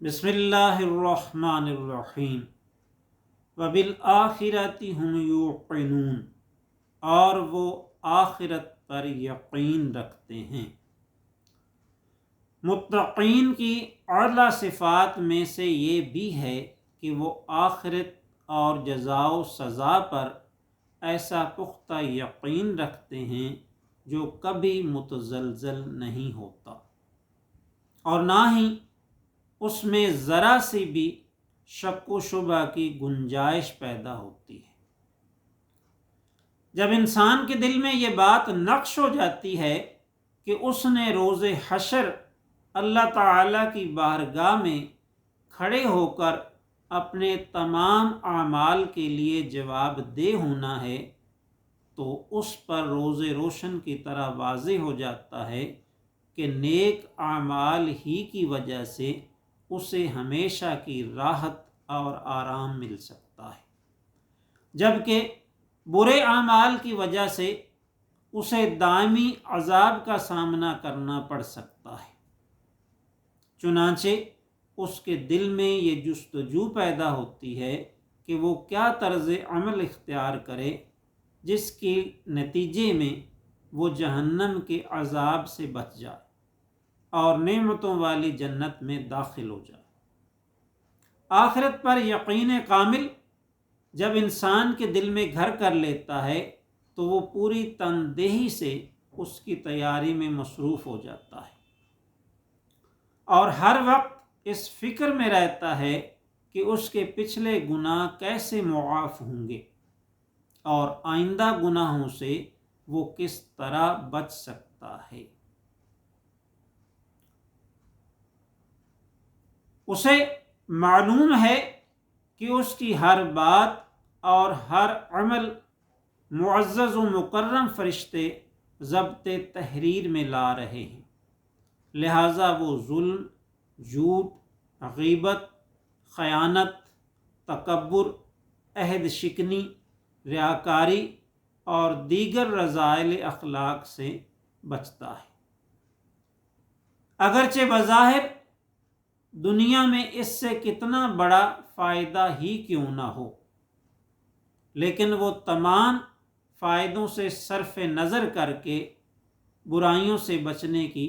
بسم اللہ الرحمن الرحیم وبالآخرۃ ہم یوقنون، اور وہ آخرت پر یقین رکھتے ہیں۔ متقین کی اعلیٰ صفات میں سے یہ بھی ہے کہ وہ آخرت اور جزا و سزا پر ایسا پختہ یقین رکھتے ہیں جو کبھی متزلزل نہیں ہوتا، اور نہ ہی اس میں ذرا سی بھی شک و شبہ کی گنجائش پیدا ہوتی ہے۔ جب انسان کے دل میں یہ بات نقش ہو جاتی ہے کہ اس نے روز حشر اللہ تعالیٰ کی بارگاہ میں کھڑے ہو کر اپنے تمام اعمال کے لیے جواب دہ ہونا ہے، تو اس پر روز روشن کی طرح واضح ہو جاتا ہے کہ نیک اعمال ہی کی وجہ سے اسے ہمیشہ کی راحت اور آرام مل سکتا ہے، جبکہ برے اعمال کی وجہ سے اسے دائمی عذاب کا سامنا کرنا پڑ سکتا ہے۔ چنانچہ اس کے دل میں یہ جستجو پیدا ہوتی ہے کہ وہ کیا طرز عمل اختیار کرے جس کے نتیجے میں وہ جہنم کے عذاب سے بچ جائے اور نعمتوں والی جنت میں داخل ہو جائے۔ آخرت پر یقین کامل جب انسان کے دل میں گھر کر لیتا ہے تو وہ پوری تندہی سے اس کی تیاری میں مصروف ہو جاتا ہے، اور ہر وقت اس فکر میں رہتا ہے کہ اس کے پچھلے گناہ کیسے معاف ہوں گے اور آئندہ گناہوں سے وہ کس طرح بچ سکتا ہے۔ اسے معلوم ہے کہ اس کی ہر بات اور ہر عمل معزز و مکرم فرشتے ضبط تحریر میں لا رہے ہیں، لہٰذا وہ ظلم، جھوٹ، غیبت، خیانت، تکبر، عہد شکنی، ریاکاری اور دیگر رذائل اخلاق سے بچتا ہے۔ اگرچہ بظاہر دنیا میں اس سے کتنا بڑا فائدہ ہی کیوں نہ ہو، لیکن وہ تمام فائدوں سے صرف نظر کر کے برائیوں سے بچنے کی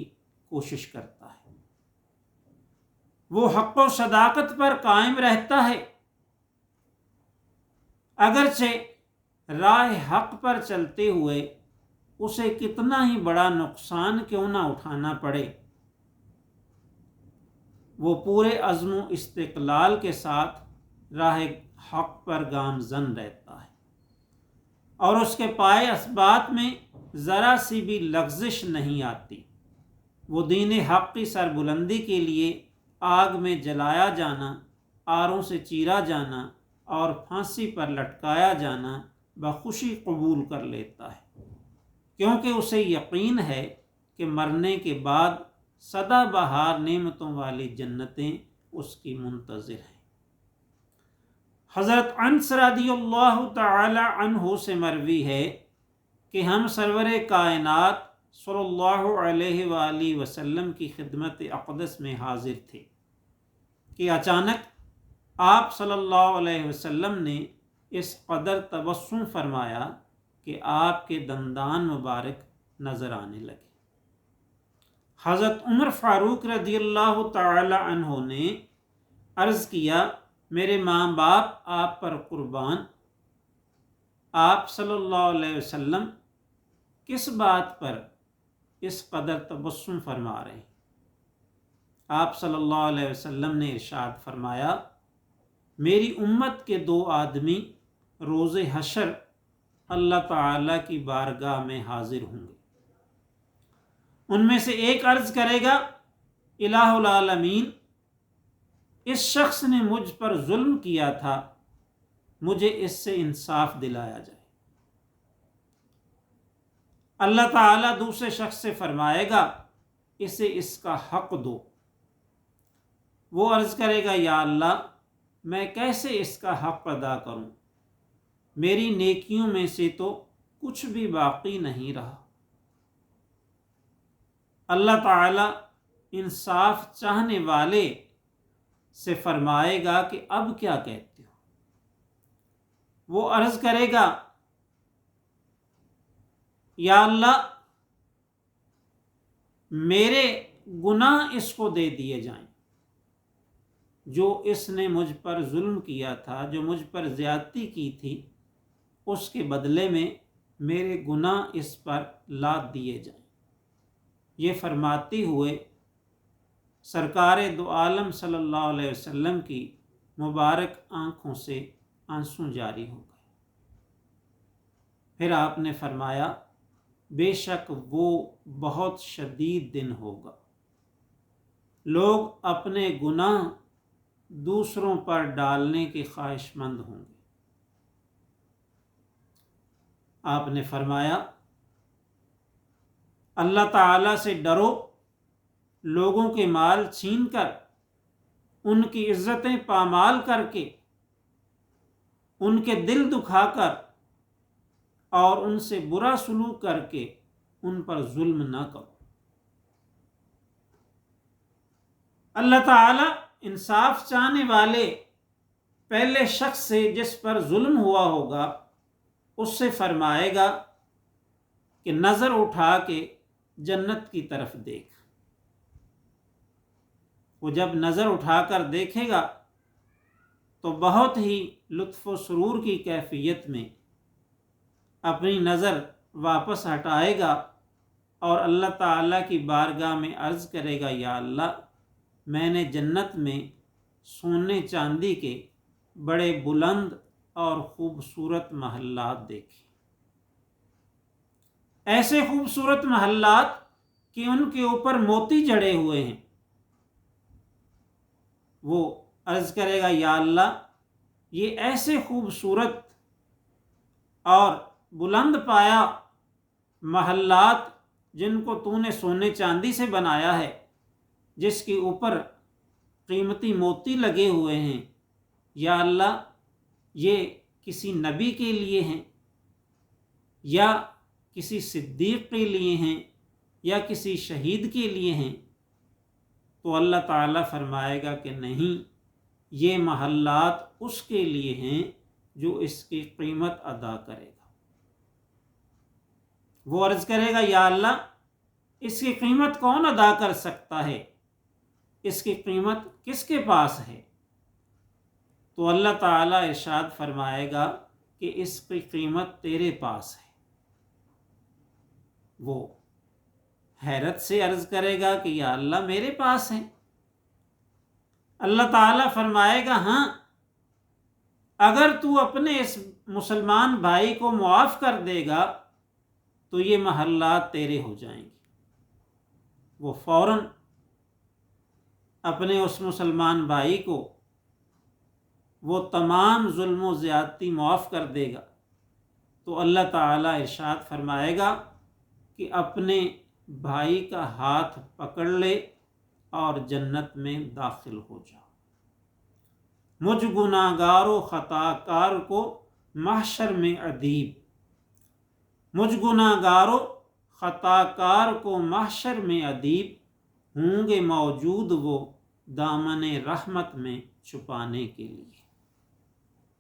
کوشش کرتا ہے۔ وہ حق و صداقت پر قائم رہتا ہے، اگرچہ راہ حق پر چلتے ہوئے اسے کتنا ہی بڑا نقصان کیوں نہ اٹھانا پڑے، وہ پورے عزم و استقلال کے ساتھ راہ حق پر گامزن رہتا ہے، اور اس کے پائے اسبات میں ذرا سی بھی لغزش نہیں آتی۔ وہ دین حق کی سربلندی کے لیے آگ میں جلایا جانا، آروں سے چیرا جانا اور پھانسی پر لٹکایا جانا بخوشی قبول کر لیتا ہے، کیونکہ اسے یقین ہے کہ مرنے کے بعد سدا بہار نعمتوں والی جنتیں اس کی منتظر ہیں۔ حضرت انس رضی اللہ تعالی عنہ سے مروی ہے کہ ہم سرور کائنات صلی اللہ علیہ وآلہ وسلم کی خدمت اقدس میں حاضر تھے کہ اچانک آپ صلی اللہ علیہ وسلم نے اس قدر تبسم فرمایا کہ آپ کے دندان مبارک نظر آنے لگے۔ حضرت عمر فاروق رضی اللہ تعالی عنہ نے عرض کیا، میرے ماں باپ آپ پر قربان، آپ صلی اللہ علیہ وسلم کس بات پر اس قدر تبسم فرما رہے ہیں؟ آپ صلی اللہ علیہ وسلم نے ارشاد فرمایا، میری امت کے دو آدمی روز حشر اللہ تعالیٰ کی بارگاہ میں حاضر ہوں گے۔ ان میں سے ایک عرض کرے گا، الہ العالمین، اس شخص نے مجھ پر ظلم کیا تھا، مجھے اس سے انصاف دلایا جائے۔ اللہ تعالیٰ دوسرے شخص سے فرمائے گا، اسے اس کا حق دو۔ وہ عرض کرے گا، یا اللہ، میں کیسے اس کا حق ادا کروں؟ میری نیکیوں میں سے تو کچھ بھی باقی نہیں رہا۔ اللہ تعالیٰ انصاف چاہنے والے سے فرمائے گا کہ اب کیا کہتے ہو؟ وہ عرض کرے گا یا اللہ میرے گناہ اس کو دے دیے جائیں، جو اس نے مجھ پر ظلم کیا تھا، جو مجھ پر زیادتی کی تھی، اس کے بدلے میں میرے گناہ اس پر لاد دیے جائیں۔ یہ فرماتے ہوئے سرکار دو عالم صلی اللہ علیہ وسلم کی مبارک آنکھوں سے آنسو جاری ہو گئے۔ پھر آپ نے فرمایا بے شک وہ بہت شدید دن ہوگا، لوگ اپنے گناہ دوسروں پر ڈالنے کے خواہش مند ہوں گے۔ آپ نے فرمایا اللہ تعالیٰ سے ڈرو، لوگوں کے مال چھین کر، ان کی عزتیں پامال کر کے، ان کے دل دکھا کر اور ان سے برا سلوک کر کے ان پر ظلم نہ کرو۔ اللہ تعالیٰ انصاف چاہنے والے پہلے شخص سے جس پر ظلم ہوا ہوگا اس سے فرمائے گا کہ نظر اٹھا کے جنت کی طرف دیکھ۔ وہ جب نظر اٹھا کر دیکھے گا تو بہت ہی لطف و سرور کی کیفیت میں اپنی نظر واپس ہٹائے گا اور اللہ تعالیٰ کی بارگاہ میں عرض کرے گا یا اللہ میں نے جنت میں سونے چاندی کے بڑے بلند اور خوبصورت محلات دیکھے، ایسے خوبصورت محلات کہ ان کے اوپر موتی جڑے ہوئے ہیں۔ وہ عرض کرے گا یا اللہ یہ ایسے خوبصورت اور بلند پایا محلات جن کو تو نے سونے چاندی سے بنایا ہے، جس کے اوپر قیمتی موتی لگے ہوئے ہیں، یا اللہ یہ کسی نبی کے لیے ہیں یا کسی صدیق کے لیے ہیں یا کسی شہید کے لیے ہیں؟ تو اللہ تعالیٰ فرمائے گا کہ نہیں، یہ محلات اس کے لیے ہیں جو اس کی قیمت ادا کرے گا۔ وہ عرض کرے گا یا اللہ اس کی قیمت کون ادا کر سکتا ہے؟ اس کی قیمت کس کے پاس ہے؟ تو اللہ تعالیٰ ارشاد فرمائے گا کہ اس کی قیمت تیرے پاس ہے۔ وہ حیرت سے عرض کرے گا کہ یا اللہ میرے پاس ہے؟ اللہ تعالیٰ فرمائے گا ہاں، اگر تو اپنے اس مسلمان بھائی کو معاف کر دے گا تو یہ محلات تیرے ہو جائیں گے۔ وہ فوراً اپنے اس مسلمان بھائی کو وہ تمام ظلم و زیادتی معاف کر دے گا تو اللہ تعالیٰ ارشاد فرمائے گا کہ اپنے بھائی کا ہاتھ پکڑ لے اور جنت میں داخل ہو جاؤ۔ مجھ گناہگار و خطا کار کو محشر میں ادیب، مجھ گناہگار و خطا کار کو محشر میں ادیب، ہوں گے موجود وہ دامن رحمت میں چھپانے کے لیے۔